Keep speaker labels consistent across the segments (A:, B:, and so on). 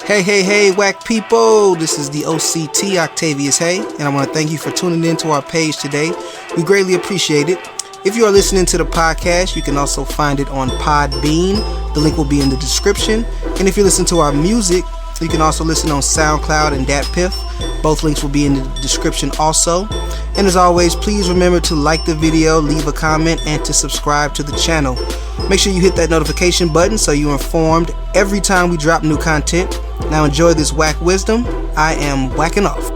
A: Hey, whack people. This is the OCT, Octavius Haye, and I want to thank you for tuning in to our page today. We greatly appreciate it. If you are listening to the podcast, you can also find it on Podbean. The link will be in the description. And if you listen to our music, you can also listen on SoundCloud and DatPiff. Both links will be in the description also. And as always, please remember to like the video, leave a comment, and to subscribe to the channel. Make sure you hit that notification button so you're informed every time we drop new content. Now enjoy this whack wisdom. I am whacking off.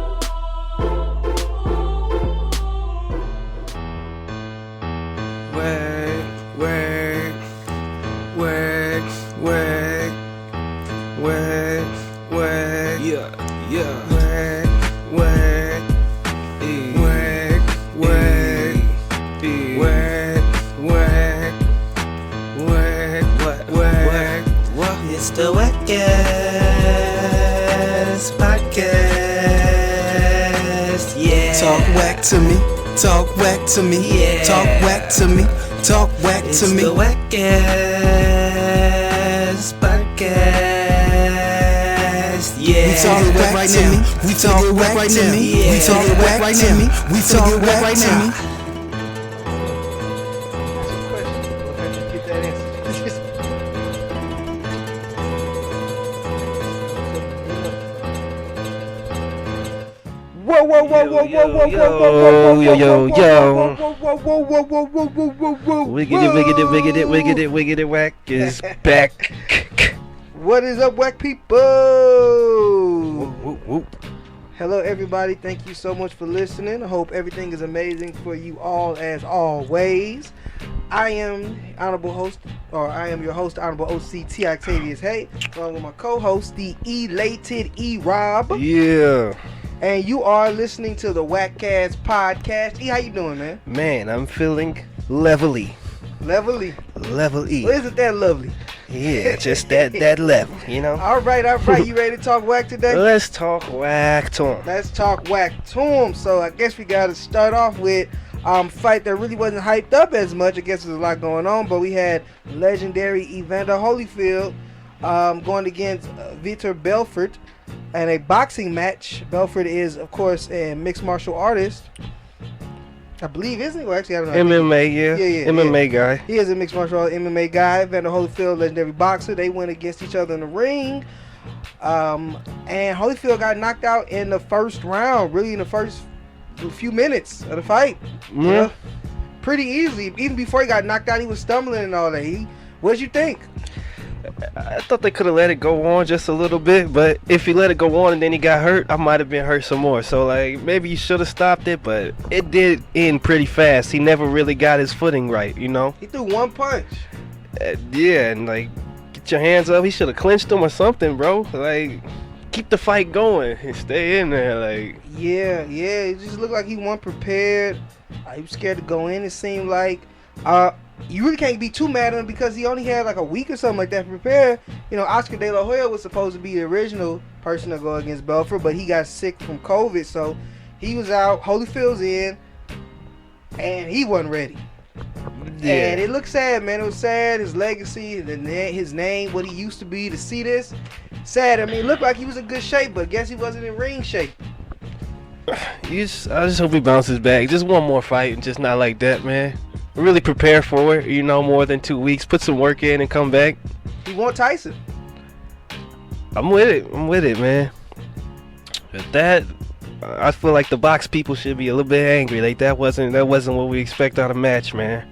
B: It's the WACCast podcast, yeah.
A: Talk whack to me, talk whack to me,
B: yeah.
A: Talk whack to me, talk whack
B: It's
A: to me.
B: the WACCast podcast, yeah.
A: We talk whack right now, we talk whack right now, we talk whack right now, we talk whack right now.
C: Wiggity whack is back.
A: What is up, whack people? Hello, everybody. Thank you so much for listening. I hope everything is amazing for you all as always. I am your host, Honorable OCT Octavius Haye, along with my co-host, the elated E-Rob.
C: Yeah.
A: And you are listening to the WACCast podcast. E, how you doing, man?
C: Man, I'm feeling levelly.
A: Levelly.
C: Level E.
A: Well, isn't that lovely?
C: Yeah, just that level, you know?
A: All right. You ready to talk whack today?
C: Let's talk whack to 'em.
A: Let's talk whack to 'em. So I guess we got to start off with fight that really wasn't hyped up as much. I guess there's a lot going on, but we had legendary Evander Holyfield going against Vitor Belfort in a boxing match. Belfort is, of course, a mixed martial artist. I believe, isn't he? Well, actually, I don't know.
C: MMA, yeah. MMA guy.
A: He is a mixed martial arts MMA guy. Evander Holyfield, legendary boxer. They went against each other in the ring. And Holyfield got knocked out in the first round, really in the first few minutes of the fight.
C: Mm-hmm.
A: You know? Pretty easily. Even before he got knocked out, he was stumbling and all that. What'd you think?
C: I thought they could have let it go on just a little bit, but if he let it go on and then he got hurt, I might have been hurt some more. So, like, maybe you should have stopped it, but it did end pretty fast. He never really got his footing right, you know?
A: He threw one punch.
C: Yeah, and, like, get your hands up. He should have clinched him or something, bro. Like, keep the fight going and stay in there, like.
A: Yeah. It just looked like he wasn't prepared. He was scared to go in, it seemed like. You really can't be too mad at him because he only had like a week or something like that to prepare. You know, Oscar De La Hoya was supposed to be the original person to go against Belfort, but he got sick from COVID, so he was out. Holyfield's in, and he wasn't ready. Yeah. And it looked sad, man. It was sad. His legacy, his name, what he used to be, to see this, sad. I mean, it looked like he was in good shape, but I guess he wasn't in ring shape.
C: I just hope he bounces back. Just one more fight and just not like that, man. Really prepare for it, you know, more than 2 weeks. Put some work in and come back.
A: He want Tyson.
C: I'm with it, man. But that, I feel like the box people should be a little bit angry. Like that wasn't what we expect out of a match, man.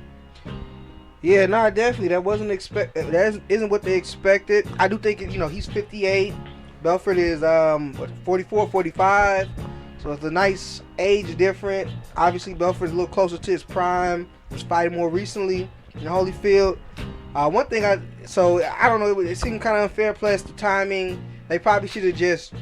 A: Yeah, no, definitely. That isn't what they expected. I do think, you know, he's 58. Belfort is 44, 45. So it's a nice age difference. Obviously, Belfort's a little closer to his prime. Was fighting more recently in Holyfield. One thing I don't know. It seemed kind of unfair. Plus the timing. They probably should have just,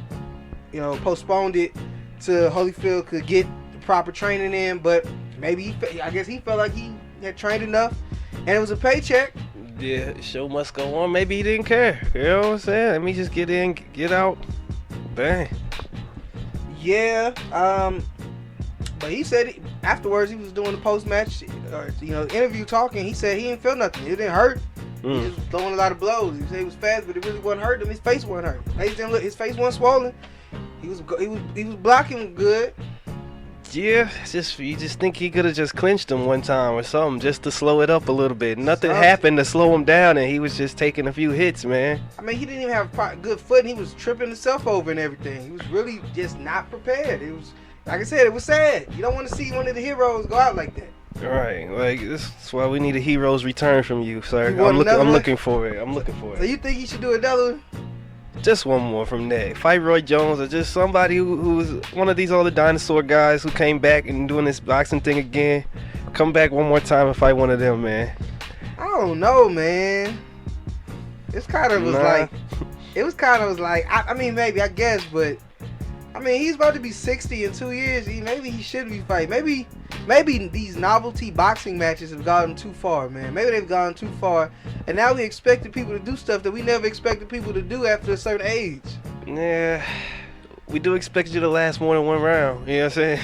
A: you know, postponed it to Holyfield could get the proper training in. But maybe I guess he felt like he had trained enough, and it was a paycheck.
C: Yeah, show must go on. Maybe he didn't care. You know what I'm saying? Let me just get in, get out. Bang.
A: Yeah. But he said afterwards he was doing the post-match, interview talking. He said he didn't feel nothing. It didn't hurt. He was throwing a lot of blows. He said he was fast, but it really wasn't hurting him. His face wasn't hurting. His face wasn't swollen. He was blocking good.
C: Yeah, you just think he could have just clinched him one time or something just to slow it up a little bit. Nothing happened to slow him down, and he was just taking a few hits, man.
A: I mean, he didn't even have a good foot. He was tripping himself over and everything. He was really just not prepared. It was, like I said, it was sad. You don't want to see one of the heroes go out like that.
C: Right, like that's why we need a hero's return from you, sir.
A: I'm
C: looking for it.
A: So you think he should do another one?
C: Just one more from there. Fight Roy Jones or just somebody who's one of these older dinosaur guys who came back and doing this boxing thing again. Come back one more time and fight one of them, man.
A: I don't know, man. It's kind of was like, I mean, maybe, I guess, but I mean, he's about to be 60 in 2 years. Maybe he should be fighting. Maybe these novelty boxing matches have gotten too far, man. Maybe they've gone too far, and now we expected people to do stuff that we never expected people to do after a certain age.
C: Yeah, we do expect you to last more than one round. You know what I'm saying?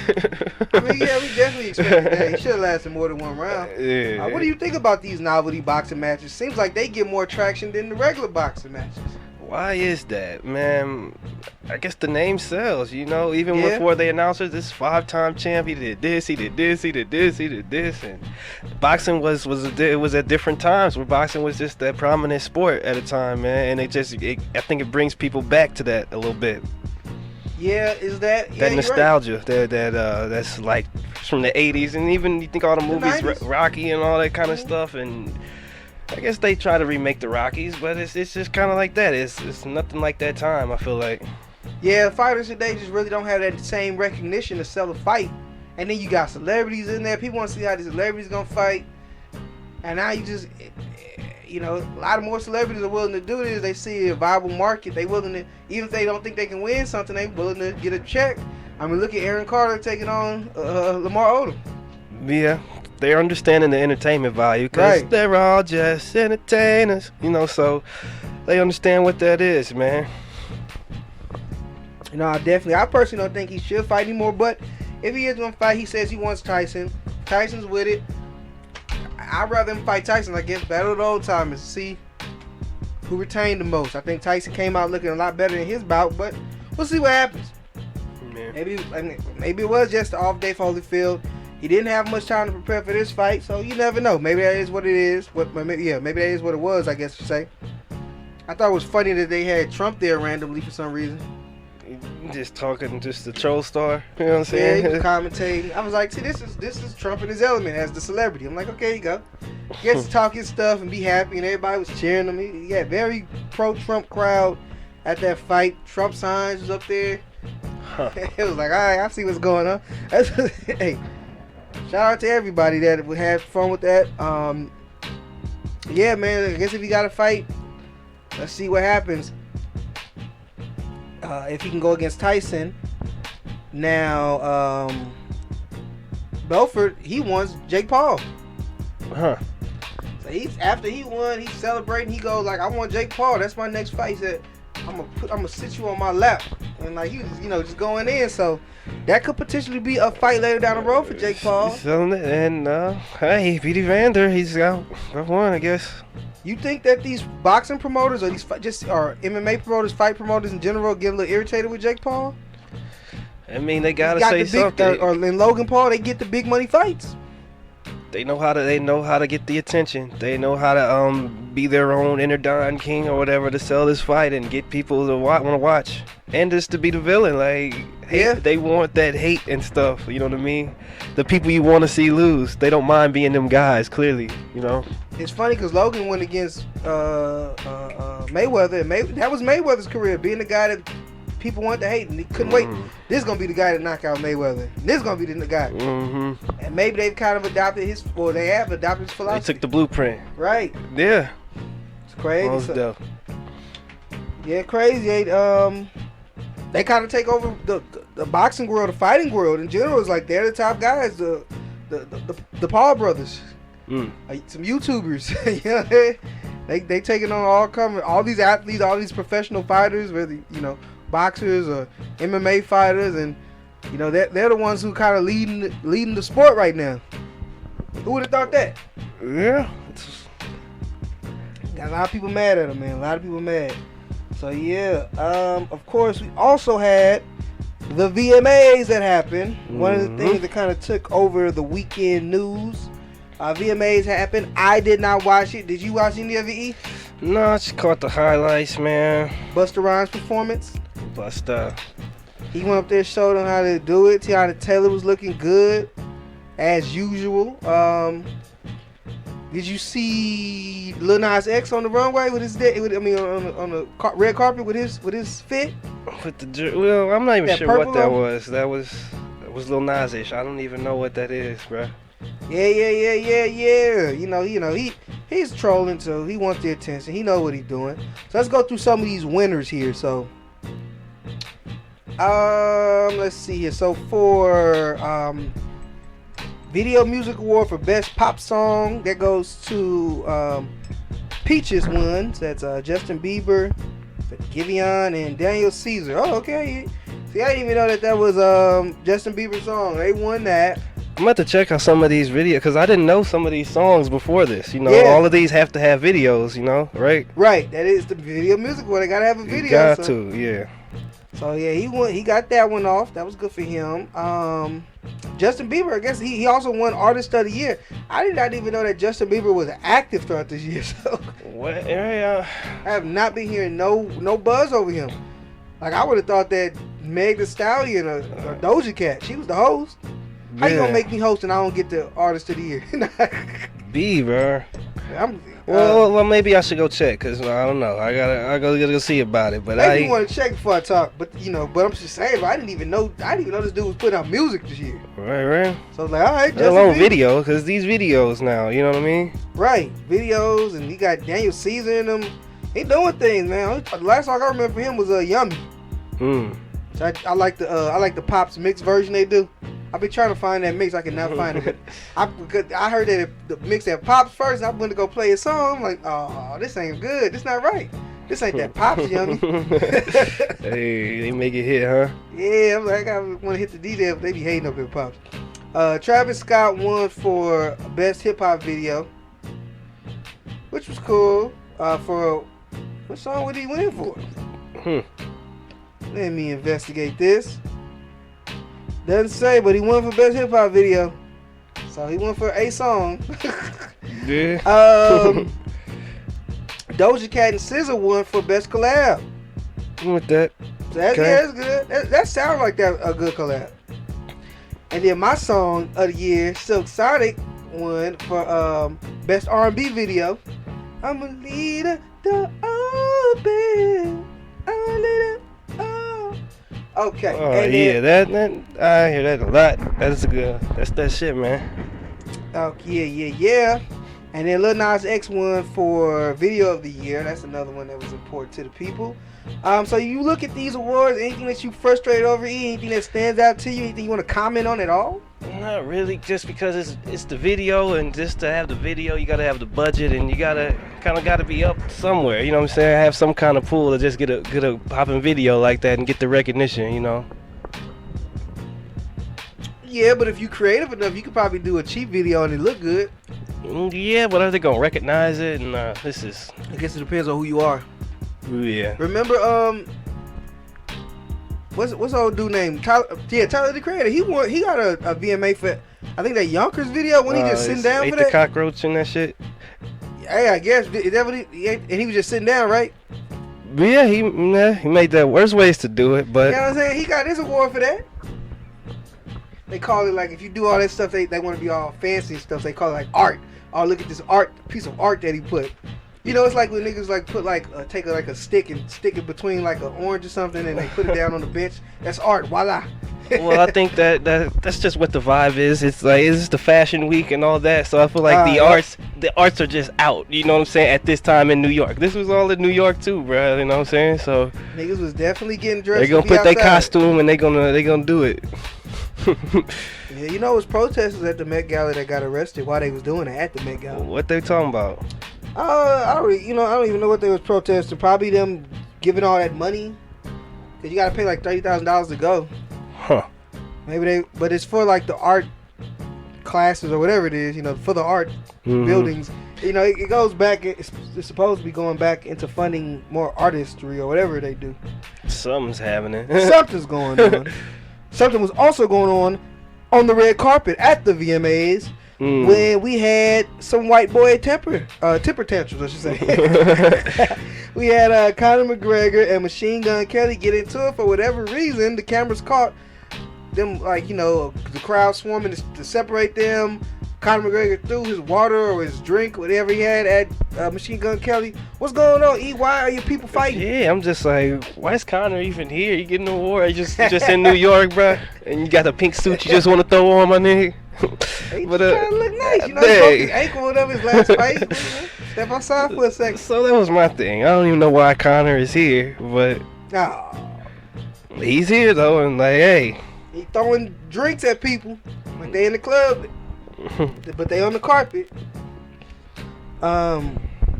A: I mean, yeah, we definitely expected that. He should have lasted more than one round.
C: Yeah.
A: What do you think about these novelty boxing matches? Seems like they get more traction than the regular boxing matches.
C: Why is that, man? I guess the name sells, you know. Even before they announced it, this 5-time champ, he did this, he did this, he did this, he did this, and boxing was at different times where boxing was just that prominent sport at a time, man. And I think it brings people back to that a little bit.
A: Yeah, is that
C: that nostalgia that's like from the 80s, and even you think all the movies, Rocky and all that kind of stuff, and I guess they try to remake the Rockies, but it's just kind of like that. It's nothing like that time, I feel like.
A: Yeah, fighters today just really don't have that same recognition to sell a fight. And then you got celebrities in there. People want to see how the celebrities going to fight. And now you just, you know, a lot of more celebrities are willing to do this. They see a viable market. They willing to, even if they don't think they can win something, they willing to get a check. I mean, look at Aaron Carter taking on Lamar Odom.
C: Yeah. They're understanding the entertainment value because they're all just entertainers, you know, so they understand what that is, man.
A: You know, I personally don't think he should fight anymore, but if he is going to fight, he says he wants Tyson. Tyson's with it. I'd rather him fight Tyson, I guess, battle of the old timers, see who retained the most. I think Tyson came out looking a lot better in his bout, but we'll see what happens. Yeah. Maybe it was just an off day for Holyfield. He didn't have much time to prepare for this fight, so you never know. Maybe that is what it is. Maybe that is what it was, I guess you say. I thought it was funny that they had Trump there randomly for some reason.
C: Just talking, just the troll star. You know what I'm saying?
A: Yeah, he was commentating. I was like, see, this is Trump in his element as the celebrity. I'm like, okay, here you go. He gets to talk his stuff and be happy, and everybody was cheering him. He had very pro-Trump crowd at that fight. Trump signs was up there. It was like, all right, I see what's going on. Hey. Shout out to everybody that we had fun with that. Yeah, man. I guess if he got to fight, let's see what happens. If he can go against Tyson. Now, Belfort, he wants Jake Paul.
C: So
A: after he won, he's celebrating. He goes like, I want Jake Paul. That's my next fight. He said, I'm gonna sit you on my lap, and like he was, just going in. So that could potentially be a fight later down the road for Jake Paul.
C: And hey, he beat Evander. He's got one, I guess.
A: You think that these boxing promoters or or MMA promoters, fight promoters in general, get a little irritated with Jake Paul?
C: I mean, they gotta say something.
A: Or in Logan Paul, they get the big money fights.
C: They know how to get the attention. They know how to be their own inner Don King or whatever to sell this fight and get people to want to watch, and just to be the villain. Like, they want that hate and stuff. You know what I mean? The people you want to see lose, they don't mind being them guys. Clearly, you know.
A: It's funny because Logan went against Mayweather. That was Mayweather's career, being the guy that people wanted to hate, and he couldn't wait. This is gonna be the guy that knock out Mayweather. This is gonna be the guy. And maybe they've kind of adopted they have adopted his philosophy.
C: They took the blueprint.
A: Right.
C: Yeah.
A: It's crazy. Yeah, crazy. They kind of take over the boxing world, the fighting world in general. It's like they're the top guys. The Paul brothers. Some YouTubers. You know, they taking on all these athletes, all these professional fighters, whether boxers or MMA fighters, and they're the ones who kind of leading the sport right now. Who would have thought that?
C: Yeah.
A: got a lot of people mad at him, man. A lot of people mad. So yeah, of course we also had the VMAs that happened. One of the things that kind of took over the weekend news. VMAs happened. I did not watch it. Did you watch any of it, E?
C: No, I just caught the highlights, man.
A: Busta Rhymes' performance.
C: Busta.
A: He went up there, showed them how to do it. Tiana Taylor was looking good, as usual. Did you see Lil Nas X on the runway with his on the red carpet with his fit?
C: Well, I'm not even sure what that
A: on?
C: was. That was Lil Nas-ish. I don't even know what that is, bro.
A: Yeah. He's trolling, so he wants the attention. He knows what he's doing. So let's go through some of these winners here. So, let's see here. So for Video Music Award for Best Pop Song, that goes to Peaches won. So that's Justin Bieber, Giveon, and Daniel Caesar. Oh, okay. See, I didn't even know that was Justin Bieber's song. They won that.
C: I'm about to check out some of these videos because I didn't know some of these songs before this.
A: Yeah.
C: All of these have to have videos, right?
A: Right. That is the Video Music Award. They gotta have a video.
C: You got to, yeah.
A: So yeah, he won. He got that one off. That was good for him. Justin Bieber, I guess he also won Artist of the Year. I did not even know that Justin Bieber was active throughout this year. So
C: What area?
A: I have not been hearing no buzz over him. Like I would have thought that Meg Thee Stallion or Doja Cat, she was the host. How you gonna make me host and I don't get the Artist of the Year?
C: Bieber.
A: I'm.
C: Well, maybe I should go check because I don't know. I gotta go see about it. But
A: maybe you want to check before I talk. But but I'm just saying. I didn't even know this dude was putting out music this year.
C: Right.
A: So I was like, all right,
C: Let alone video, because these videos now, you know what I mean?
A: Right, videos, and he got Daniel Caesar in them. He doing things, man. The last song I remember from him was Yummy. So I like the Pops mix version they do. I've been trying to find that mix. I cannot find it. But I heard that the mix that Pops first. I went to go play a song. I'm like, oh, this ain't good. This not right. This ain't that Pops Yummy.
C: Hey, they make it hit, huh?
A: Yeah, I'm like, I want to hit the DJ, but they be hating up their Pops. Travis Scott won for Best Hip Hop Video, which was cool. For what song would he win for? Let me investigate this. Doesn't say, but he won for Best Hip Hop Video. So he won for a song.
C: Yeah.
A: Doja Cat and SZA won for Best Collab.
C: With that.
A: So that's good. That sounds like a good collab. And then my song of the year, Silk Sonic, won for Best R&B Video. I'm a leader, the open. I'm a leader. Okay.
C: Oh yeah, that I hear that a lot. That's that shit, man.
A: Oh yeah. And then Lil Nas X won for Video of the Year. That's another one that was important to the people. So you look at these awards, anything that you frustrated over, anything that stands out to you, anything you want to comment on at all?
C: Not really, just because it's the video, and just to have the video, you gotta have the budget, and you gotta be up somewhere. You know what I'm saying? Have some kind of pool to just get a popping video like that and get the recognition.
A: Yeah, but if you creative enough, you could probably do a cheap video and it look good.
C: Yeah, but are they gonna recognize it? And this is.
A: I guess it depends on who you are.
C: Yeah.
A: Remember, what's the old dude named Tyler the Creator? He got a VMA for, I think, that Yonkers video when he just sitting down for that.
C: Ate the cockroach and that shit.
A: Hey, I guess is that what and he was just sitting down, right?
C: Yeah, he made that. Worst ways to do it, but
A: you know what I'm saying? He got his award for that. They call it, like, if you do all that stuff, they want to be all fancy and stuff. So they call it like art. Oh, look at this piece of art that he put. It's like when niggas like put take a stick and stick it between like an orange or something, and they put it down on the bench. That's art. Voila.
C: Well, I think that's just what the vibe is. It's like it's the fashion week and all that. So I feel like the arts are just out. You know what I'm saying? At this time in New York, this was all in New York too, bro. You know what I'm saying? So
A: niggas was definitely getting dressed.
C: They're gonna put their costume and they gonna do it.
A: Yeah, it was protesters at the Met Gala that got arrested while they was doing it at the Met Gala.
C: What they talking about?
A: I don't even know what they was protesting. Probably them giving all that money, cause you gotta pay like $30,000 to go.
C: Huh?
A: But it's for like the art classes or whatever it is, for the art buildings. You know, it goes back. It's supposed to be going back into funding more artistry or whatever they do.
C: Something's happening.
A: Something's going on. Something was also going on the red carpet at the VMAs when we had some white boy temper tantrums, I should say. We had Connor McGregor and Machine Gun Kelly get into it for whatever reason. The cameras caught them, like, you know, the crowd swarming to separate them. Conor McGregor threw his water or his drink, whatever he had, at Machine Gun Kelly. What's going on, E? Why are your people fighting?
C: Yeah, I'm just like, why is Conor even here? You getting a war? You just in New York, bro, and you got a pink suit you just want to throw on, my nigga.
A: He trying to look nice, you know. He broke his ankle whatever his last fight. Step outside for a second.
C: So that was my thing. I don't even know why Conor is here, but he's here though, and like, hey,
A: he throwing drinks at people like they in the club. But they on the carpet. Yeah,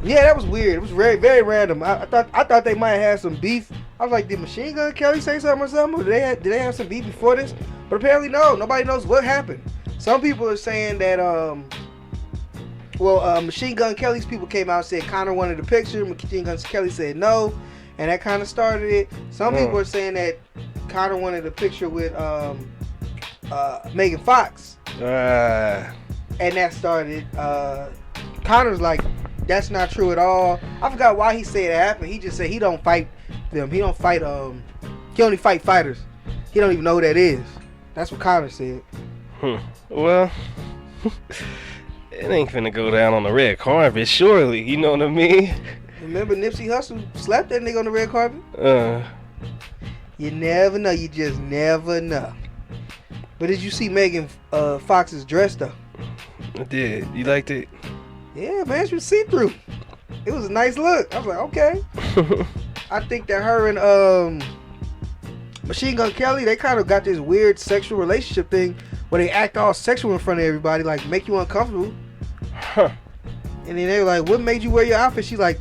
A: that was weird. It was very, very random. I thought they might have had some beef. I was like, did Machine Gun Kelly say something or something? Or did they have some beef before this? But apparently no. Nobody knows what happened. Some people are saying that Machine Gun Kelly's people came out and said Conor wanted a picture. Machine Gun Kelly said no, and that kind of started it. Some people are saying that Conor wanted a picture with Megan Fox. And that started. Conor's like, that's not true at all. I forgot why he said it happened. He just said he don't fight them. He don't fight. He only fight fighters. He don't even know who that is. That's what Conor said.
C: Well, it ain't finna go down on the red carpet, surely. You know what I mean?
A: Remember Nipsey Hussle slapped that nigga on the red carpet? You never know. You just never know. But did you see Megan Fox's dress though?
C: I did. You liked it?
A: Yeah, man, she was see-through. It was a nice look. I was like, okay. I think that her and Machine Gun Kelly, they kind of got this weird sexual relationship thing where they act all sexual in front of everybody, like make you uncomfortable. And then they were like, what made you wear your outfit? She's like,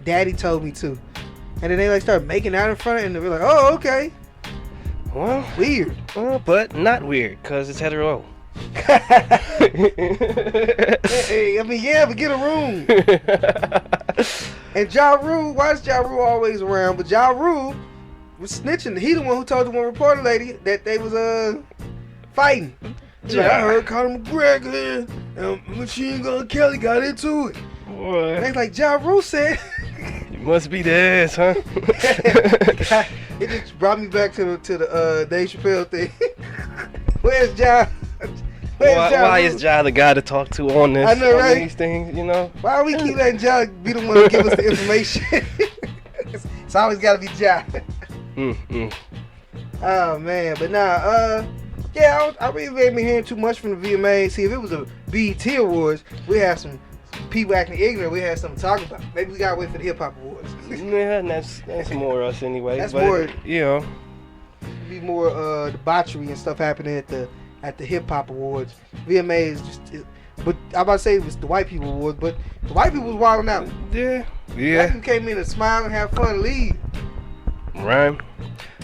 A: Daddy told me to. And then they like start making out in front of her, and they're like, oh, okay.
C: Well,
A: weird.
C: But not weird, because it's hetero.
A: Hey, I mean, yeah, but get a room. And Ja Rule, why is Ja Rule always around? But Ja Rule was snitching. He the one who told the one reporter lady that they was fighting. Yeah. Like, I heard Conor McGregor and Machine Gun Kelly got into it.
C: Boy.
A: And they like, Ja Rule said.
C: You must be the ass, huh?
A: It just brought me back to the Dave Chappelle thing. Where's Ja?
C: Why is Ja the guy to talk to on this?
A: I know, right?
C: These things, you know.
A: Why we keep letting Ja be the one to give us the information? It's always got to be Ja. Oh man, but nah. Yeah, I really ain't been hearing too much from the VMA. See, if it was a BET Awards, we have some people acting ignorant. We had something to talk about. Maybe we gotta wait for the Hip Hop Awards.
C: Yeah, that's more us anyway.
A: That's
C: but,
A: more.
C: You know,
A: be more debauchery and stuff happening at the Hip Hop Awards. VMA is just. But I'm about to say it was the white people awards, but the white people was wilding out.
C: Yeah.
A: White people came in to smile and have fun and leave.
C: Right.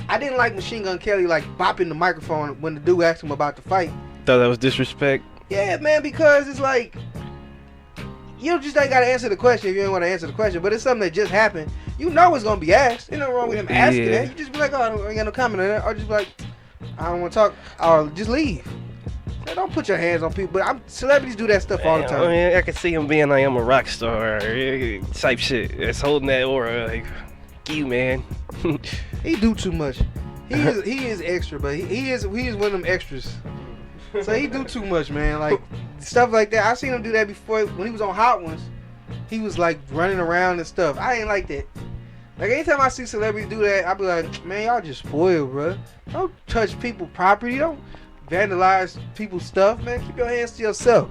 A: I didn't like Machine Gun Kelly like bopping the microphone when the dude asked him about the fight.
C: Thought that was disrespect.
A: Yeah, man, because it's like you just ain't gotta answer the question if you don't want to answer the question. But it's something that just happened. You know it's gonna be asked. Ain't nothing wrong with him asking that. You just be like, oh, I ain't got no comment on that, or just be like, I don't want to talk, or just leave. So don't put your hands on people. But celebrities do that stuff all the time.
C: I mean, I can see him being like, I'm a rock star type shit. It's holding that aura. Like, you man.
A: He do too much. He is extra, but he is one of them extras. So he do too much, man. Like stuff like that. I seen him do that before when he was on Hot Ones. He was like running around and stuff. I ain't like that. Like anytime I see celebrities do that, I be like, man, y'all just spoiled, bro. Don't touch people's property. Don't vandalize people's stuff, man. Keep your hands to yourself.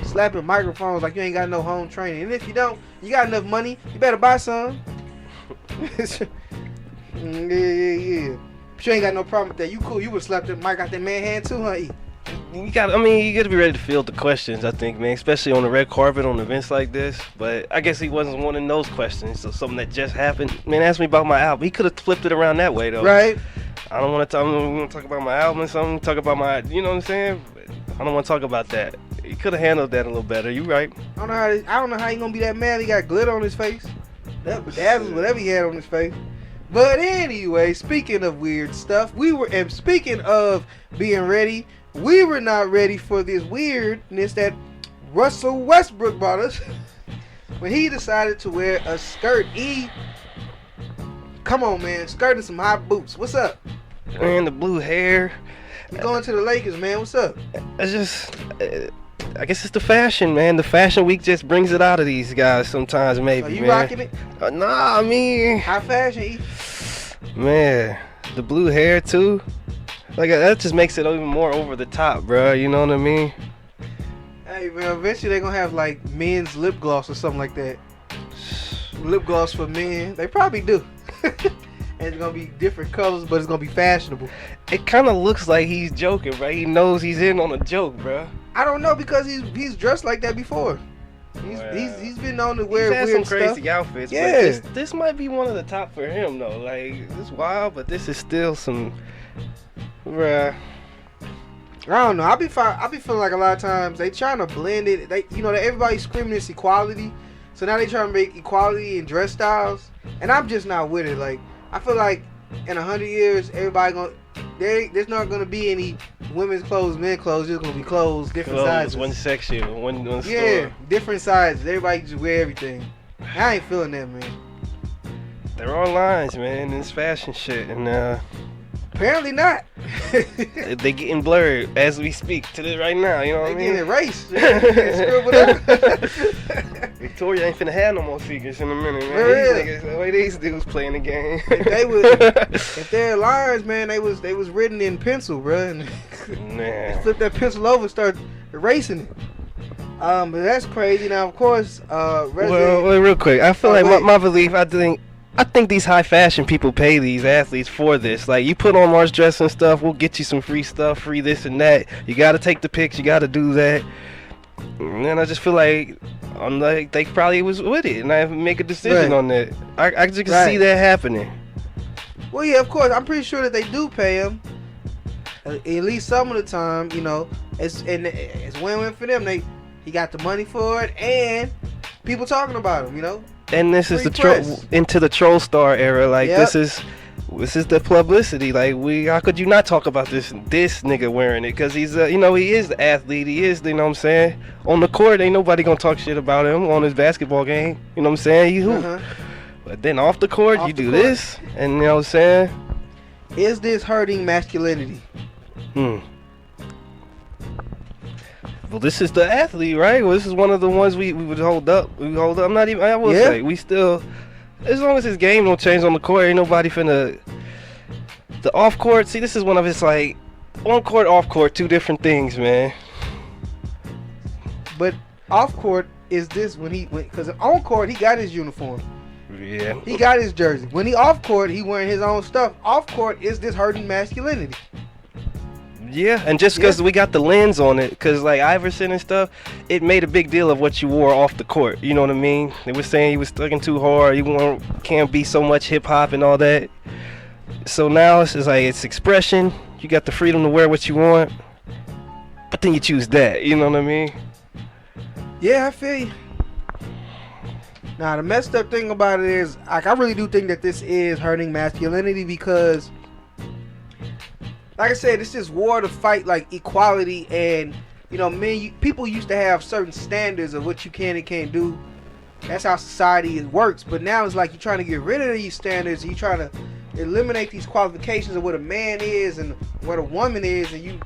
A: Slapping microphones like you ain't got no home training. And if you don't, you got enough money, you better buy some. Yeah. But you ain't got no problem with that. You cool. You would slap that mic out that man hand too, huh?
C: You gotta be ready to field the questions, I think, man, especially on the red carpet on events like this. But I guess he wasn't one of those questions. So something that just happened. Man, ask me about my album. He could have flipped it around that way, though.
A: Right.
C: I don't want to talk about my album or something. Talk about my, you know what I'm saying? I don't want to talk about that. He could have handled that a little better. You right.
A: I don't know how he gonna be that mad. He got glitter on his face. That bedazzles whatever he had on his face. But anyway, speaking of weird stuff, and speaking of being ready, we were not ready for this weirdness that Russell Westbrook brought us when he decided to wear a skirt. Come on, man, skirt and some high boots. What's up?
C: Man, the blue hair.
A: You going to the Lakers, man? What's up?
C: I guess it's the fashion, man. The fashion week just brings it out of these guys sometimes, maybe.
A: Are you
C: man.
A: rocking it?
C: Nah, I mean,
A: High fashion, E?
C: Man, the blue hair too. Like that just makes it even more over the top, bro. You know what I mean?
A: Hey, man, eventually they're gonna have like men's lip gloss or something like that. Lip gloss for men. They probably do. And it's gonna be different colors, but it's gonna be fashionable.
C: It kind of looks like he's joking, bro. He knows he's in on a joke, bro.
A: I don't know, because he's dressed like that before. He's been known to wear
C: he's had
A: weird
C: some crazy
A: stuff.
C: outfits.
A: Yeah.
C: But this might be one of the top for him though. Like, this wild, but this is still some, bruh.
A: I don't know. I be feeling like a lot of times they trying to blend it. Everybody's screaming this equality, so now they trying to make equality in dress styles, and I'm just not with it. Like, I feel like in 100 years, there's not gonna be any women's clothes, men's clothes. There's gonna be clothes, different sizes.
C: One section, one store.
A: Yeah, different sizes. Everybody just wear everything. I ain't feeling that, man.
C: There are lines, man, in this fashion shit, and
A: Apparently not.
C: they getting blurred as we speak to this right now. You know what I
A: They
C: mean?
A: getting erased. They getting scribbled up.
C: Victoria ain't finna have no more secrets in a minute, man.
A: For real.
C: These niggas, the way these dudes playing the game.
A: If their lines, man, they was written in pencil, bro. And
C: Man.
A: flip that pencil over, start erasing it. But that's crazy. Now, of course,
C: Well, real quick, I feel like my belief. I think these high fashion people pay these athletes for this. Like, you put on March dress and stuff, we'll get you some free stuff, free this and that. You gotta take the pics, you gotta do that. And then I just feel like they probably was with it, and I make a decision on that. I just can see that happening.
A: Well, yeah, of course. I'm pretty sure that they do pay him. At least some of the time, it's win-win for them. He got the money for it, and people talking about him,
C: And this is
A: Free
C: into the troll star era. Like,
A: Yep.
C: this is the publicity. Like, how could you not talk about this nigga wearing it? Because he's he is the athlete. He is, you know what I'm saying? On the court, ain't nobody gonna talk shit about him on his basketball game. You know what I'm saying? He hoop. But then off the court, you do this, and you know what I'm saying?
A: Is this hurting masculinity?
C: Well, this is the athlete, right? Well, this is one of the ones we would hold up. I'm not even. I will say we still, as long as his game don't change on the court, ain't nobody finna. The off court. See, this is one of his like on court, off court, two different things, man.
A: But off court is this because on court he got his uniform.
C: Yeah.
A: He got his jersey. When he off court, he wearing his own stuff. Off court is this hurting masculinity?
C: Yeah, and just because we got the lens on it, because like Iverson and stuff, it made a big deal of what you wore off the court. You know what I mean? They were saying he was thugging too hard. You can't be so much hip hop and all that. So now it's like it's expression. You got the freedom to wear what you want, but then you choose that. You know what I mean?
A: Yeah, I feel you. Now the messed up thing about it is, like, I really do think that this is hurting masculinity because, like I said, it's this war to fight like equality, and people used to have certain standards of what you can and can't do. That's how society works. But now it's like you're trying to get rid of these standards. And you're trying to eliminate these qualifications of what a man is and what a woman is, and you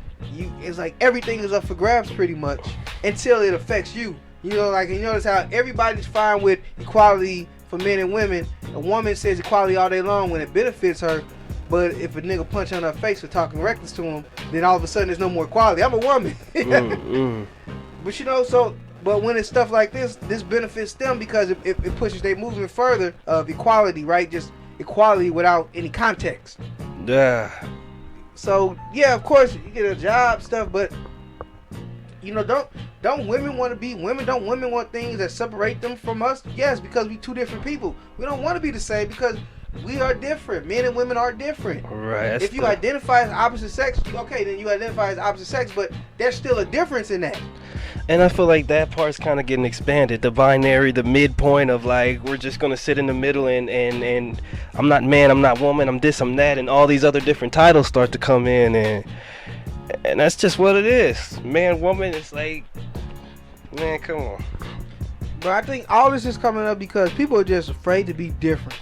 A: it's like everything is up for grabs pretty much until it affects you. You notice how everybody's fine with equality for men and women. A woman says equality all day long when it benefits her. But if a nigga punch on her face for talking reckless to him, then all of a sudden there's no more equality. I'm a woman. But but when it's stuff like this benefits them because it pushes their movement further of equality, right? Just equality without any context.
C: Yeah.
A: So yeah, of course you get a job stuff, but don't women want to be women? Don't women want things that separate them from us? Yes, because we two different people. We don't want to be the same because we are different. Men and women are different.
C: Right.
A: If you identify as opposite sex, okay, then you identify as opposite sex, but there's still a difference in that.
C: And I feel like that part's kind of getting expanded. The binary, the midpoint of like, we're just going to sit in the middle and I'm not man, I'm not woman, I'm this, I'm that, and all these other different titles start to come in, and that's just what it is. Man, woman, it's like, man, come on.
A: But I think all this is coming up because people are just afraid to be different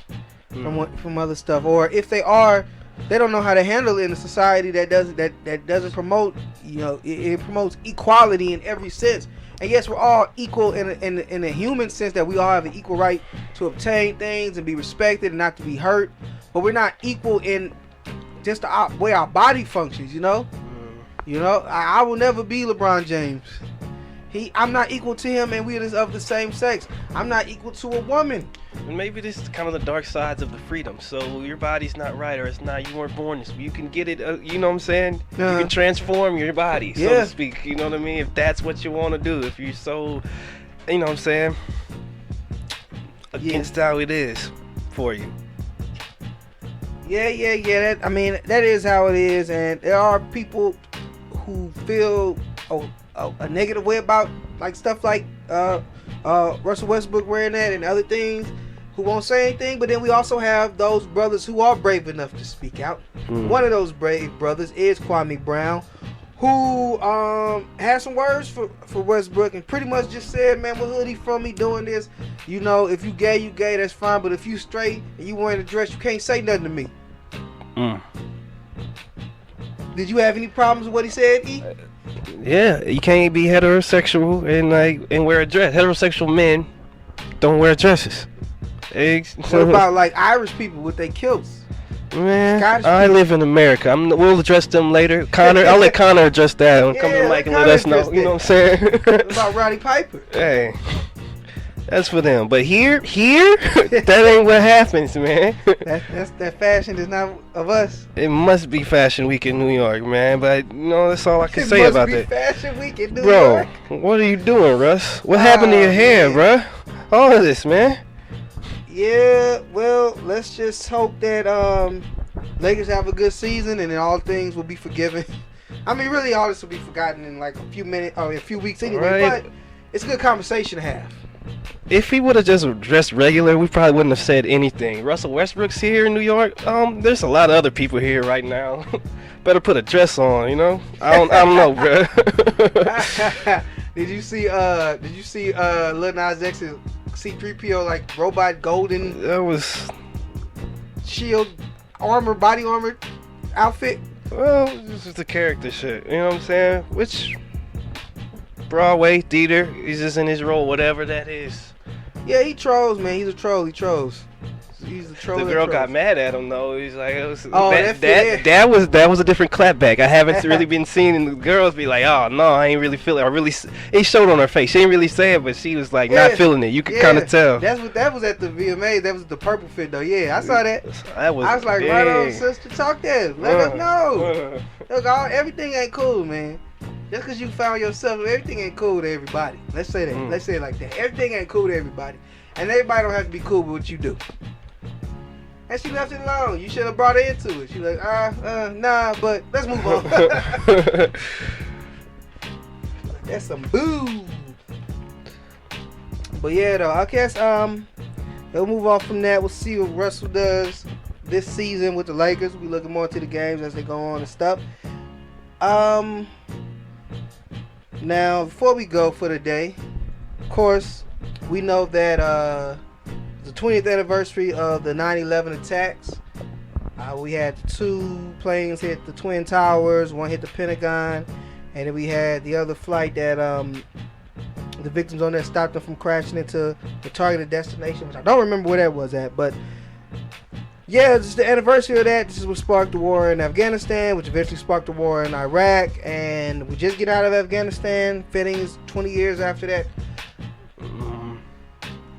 A: from other stuff, or if they are, they don't know how to handle it in a society that doesn't promote, it promotes equality in every sense. And yes, we're all equal in a human sense, that we all have an equal right to obtain things and be respected and not to be hurt. But we're not equal in just the way our body functions. I will never be LeBron James. I'm not equal to him, and we are of the same sex. I'm not equal to a woman.
C: And maybe this is kind of the dark sides of the freedom. So your body's not right, or it's not, you weren't born this way. You can get it, you know what I'm saying? You can transform your body, so to speak. You know what I mean? If that's what you want to do. If you're so, you know what I'm saying? Against how it is for you.
A: Yeah. That is how it is. And there are people who feel a negative way about like stuff like Russell Westbrook wearing that and other things, who won't say anything. But then we also have those brothers who are brave enough to speak out. One of those brave brothers is Kwame Brown, who had some words for Westbrook and pretty much just said, man, what hoodie from me doing this? If you gay, that's fine, but if you straight and you wearing a dress, you can't say nothing to me. Did you have any problems with what he said, E?
C: Yeah, you can't be heterosexual and wear a dress. Heterosexual men don't wear dresses.
A: What about like Irish people with their kilts?
C: Man,
A: Scottish
C: I
A: people?
C: live in America. We'll address them later. Connor, I'll let Connor address that. Come to the mic and let us know. You know what I'm saying?
A: What about Roddy Piper?
C: Hey, that's for them. But here, that ain't what happens, man.
A: That fashion is not of us.
C: It must be Fashion Week in New York, man. But that's all I can say about that.
A: It must be Fashion Week in New
C: Bro,
A: York.
C: what are you doing, Russ? What happened to your hair, bro? All of this, man.
A: Yeah, well, let's just hope that Lakers have a good season and then all things will be forgiven. I mean, really, all this will be forgotten in like a few minutes or a few weeks anyway.
C: Right.
A: But it's a good conversation to have.
C: If he would have just dressed regular, we probably wouldn't have said anything. Russell Westbrook's here in New York. There's a lot of other people here right now. Better put a dress on, I don't know, bro.
A: Did you see Lil Nas X's C-3PO like robot golden
C: That was
A: shield body armor outfit?
C: Well, this is the character shit. You know what I'm saying? Which Broadway theater, he's just in his role, whatever that is.
A: Yeah, he trolls, man. He's a troll. He trolls. He's a troll.
C: The girl got mad at him though. He's like, that was a different clapback. I haven't really been seeing, and the girls be like, oh no, I ain't really feeling it. It showed on her face. She didn't really say it, but she was like not feeling it. You could kind of tell.
A: That was at the VMA. That was the purple fit though. Yeah, I saw that. I was like,
C: big.
A: right on, sister, talk that. Let us know. Look, everything ain't cool, man. Just because you found yourself, everything ain't cool to everybody. Let's say that. Let's say it like that. Everything ain't cool to everybody. And everybody don't have to be cool with what you do. And she left it alone. You should have brought her into it. She like, nah, but let's move on. That's some boo. But yeah, though, I guess we'll move on from that. We'll see what Russell does this season with the Lakers. We'll be looking more into the games as they go on and stuff. Now, before we go for the day, of course, we know that the 20th anniversary of the 9/11 attacks. We had 2 planes hit the Twin Towers, 1 hit the Pentagon, and then we had the other flight that the victims on there stopped them from crashing into the targeted destination, which I don't remember where that was at, but yeah, this is the anniversary of that. This is what sparked the war in Afghanistan, which eventually sparked the war in Iraq, and we just get out of Afghanistan. Fittings 20 years after that.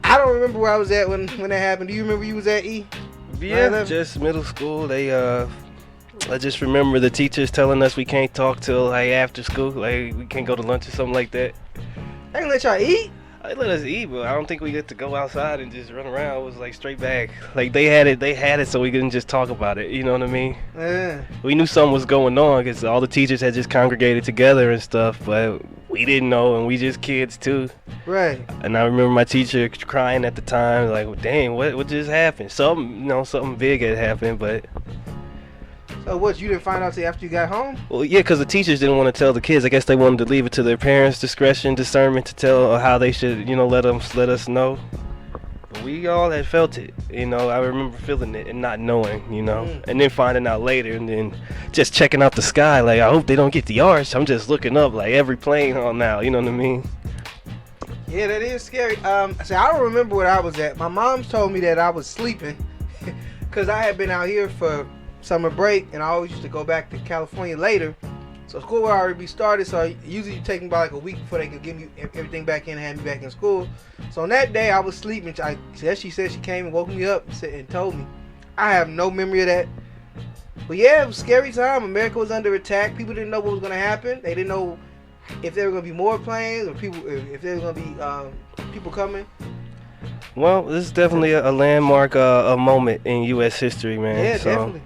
A: I don't remember where I was at when that happened. Do you remember you was at E?
C: Yeah, just middle school. I just remember the teachers telling us we can't talk till like after school, like we can't go to lunch or something like that.
A: They didn't let y'all eat?
C: They let us eat, but I don't think we get to go outside and just run around. It was like straight back. Like they had it so we couldn't just talk about it. You know what I mean?
A: Yeah.
C: We knew something was going on because all the teachers had just congregated together and stuff, but we didn't know, and we just kids too.
A: Right.
C: And I remember my teacher crying at the time, like, well, "Dang, what just happened? Something big had happened." But
A: So what? You didn't find out till after you got home?
C: well, yeah, because the teachers didn't want to tell the kids. I guess they wanted to leave it to their parents' discretion, discernment to tell how they should, let us know. But we all had felt it, I remember feeling it and not knowing, and then finding out later, and then just checking out the sky, like, I hope they don't get the arch. I'm just looking up, like, every plane on now, you know what I mean?
A: Yeah, that is scary. I don't remember where I was at. My mom told me that I was sleeping because I had been out here for summer break, and I always used to go back to California later. So school would already be started, so usually you take me by like a week before they could give me everything back in and have me back in school. So on that day, I was sleeping. She said she came and woke me up and told me. I have no memory of that. But yeah, it was a scary time. America was under attack. People didn't know what was going to happen. They didn't know if there were going to be more planes or if there was going to be people coming.
C: Well, this is definitely a landmark, a moment in U.S. history, man.
A: Yeah, definitely.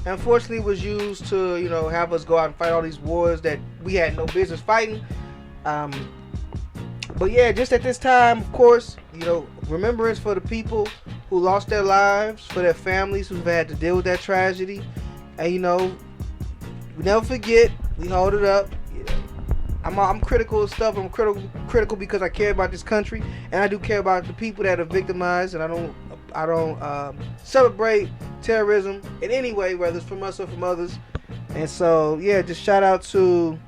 A: Unfortunately, it was used to, have us go out and fight all these wars that we had no business fighting. But yeah, just at this time, of course, remembrance for the people who lost their lives, for their families who've had to deal with that tragedy. And, we never forget. We hold it up. I'm critical of stuff. I'm critical because I care about this country, and I do care about the people that are victimized, and I don't celebrate terrorism in any way, whether it's from us or from others. And so, yeah, just shout out to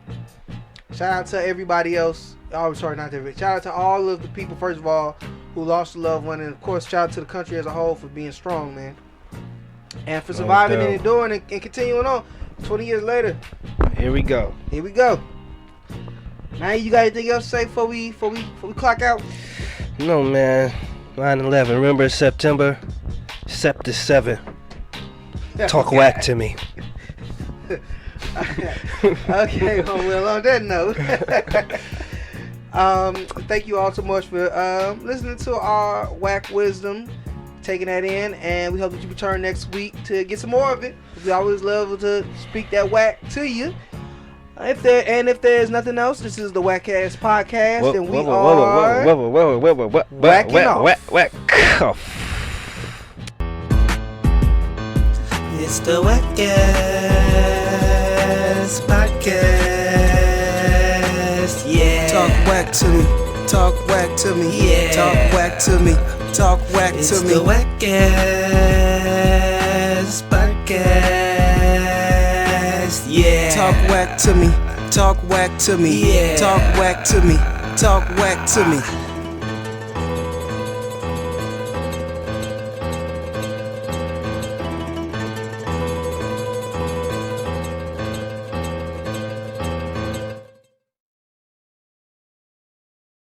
A: everybody else. Oh, sorry, not everybody. Shout out to all of the people, first of all, who lost a loved one, and of course, shout out to the country as a whole for being strong, man, and for surviving and enduring and continuing on. 20 years later,
C: here we go.
A: Now, you got anything else to say before we clock out?
C: No, man. 9/11. Remember September 7th. Talk whack to me.
A: Okay, well, on that note, thank you all so much for listening to our whack wisdom, taking that in, and we hope that you return next week to get some more of it. We always love to speak that whack to you. If there's nothing else, this is the WACCast podcast, and we are whacking off.
B: It's the WACCast podcast. Yeah.
A: Talk whack to me. Talk whack to me.
B: Yeah.
A: Talk whack to me. Talk whack to me.
B: It's the WACCast podcast. Yeah.
A: Talk whack to me. Talk whack to me.
B: Yeah.
A: Talk whack to me. Talk whack to me.